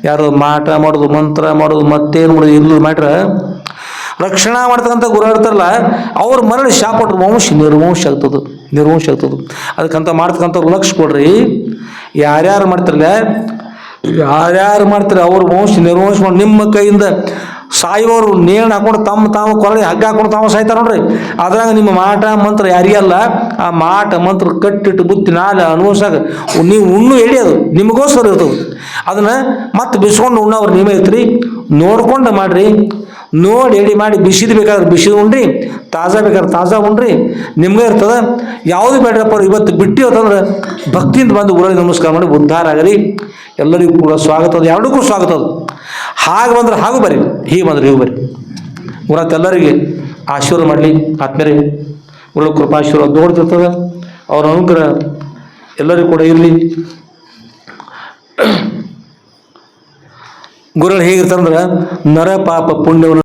ಯಾರು ಮಾಟ ಮಾಡೋದು, ಮಂತ್ರ ಮಾಡೋದು, ಮತ್ತೇನು ಮಾಡೋದು ಇಲ್ಲ ಮಾಡ್ರ ರಕ್ಷಣಾ ಮಾಡ್ತಕ್ಕಂಥ ಗುರು ಇರ್ತಾರಲ್ಲ ಅವ್ರ ಮರಳಿ ಶಾಪ ಕೊಟ್ರು ನಿರ್ವಂಶ ಆಗ್ತದೆ. ಅದಕ್ಕಂತ ಮಾಡ್ತಕ್ಕಂಥವ್ರು ಲಕ್ಷ ಕೊಡ್ರಿ. ಯಾರ್ಯಾರು ಮಾಡ್ತಾರಲ್ಲ ಅವ್ರ ನಿರ್ವಂಶ ಮಾಡಿ ನಿಮ್ಮ ಕೈಯಿಂದ ಸಾಯುವವರು ನೇಣು ಹಾಕೊಂಡು ತಾವು ಕೊರಳಿ ಹಗ್ಗ ಹಾಕೊಂಡು ತಾವು ಸಾಯ್ತಾರೆ ನೋಡ್ರಿ. ಅದ್ರಾಗ ನಿಮ್ಮ ಮಾಟ ಮಂತ್ರ ಯಾರಿಗಲ್ಲ, ಆ ಮಾಟ ಮಂತ್ರ ಕಟ್ಟಿಟ್ಟು ಬುತ್ತಿ ನಾಳೆ ಅನುಭವಿಸಾಗ ನೀವು ಉಣ್ಣು ಎಡಿ ಅದು ನಿಮಗೋಸ್ಕರ ಇರ್ತದೆ. ಅದನ್ನ ಮತ್ತೆ ಬಿಸ್ಕೊಂಡು ಉಣ್ಣವ್ರು ನೀವೇ ಐತ್ರಿ, ನೋಡ್ಕೊಂಡು ಮಾಡ್ರಿ. ನೋಡಿ ಎಡಿ ಮಾಡಿ ಬಿಸಿದು ಬೇಕಾದ್ರೆ ಬಿಸಿದು ಉಣ್ರಿ, ತಾಜಾ ಬೇಕಾದ್ರೆ ತಾಜಾ ಉಣ್ರಿ, ನಿಮ್ಗೆ ಇರ್ತದ. ಯಾವುದು ಬೇಡ್ರಪ್ಪ ಇವತ್ತು ಬಿಟ್ಟು ಅಂತಂದ್ರೆ ಭಕ್ತಿಯಿಂದ ಬಂದು ಊರಲ್ಲಿ ನಮಸ್ಕಾರ ಮಾಡಿ ಉದ್ಧಾರ ಆಗಲಿ. ಎಲ್ಲರಿಗೂ ಕೂಡ ಸ್ವಾಗತ ಅದು, ಎರಡಕ್ಕೂ ಸ್ವಾಗತ ಅದು. ಹಾಗೆ ಬಂದ್ರೆ ಹಾಗೂ ಬರ್ರಿ, ಹೀಗೆ ಬಂದ್ರೆ ಹೀಗೆ ಬರ್ರಿ. ಊರತ್ತು ಎಲ್ಲರಿಗೆ ಆಶೀರ್ವಾದ ಮಾಡಲಿ. ಆತ್ಮೇಲೆ ಒಳ್ಳೆ ಕೃಪಾಶೀರ್ವಾದ ದೊಡ್ಡದಿರ್ತದೆ. ಅವ್ರ ಅನುಗ್ರಹ ಎಲ್ಲರಿಗೂ ಕೂಡ ಇರಲಿ. ಗುರುಗಳು ಹೇಗಿರ್ತಾರಂದ್ರೆ ನರ ಪಾಪ ಪುಣ್ಯವನ್ನು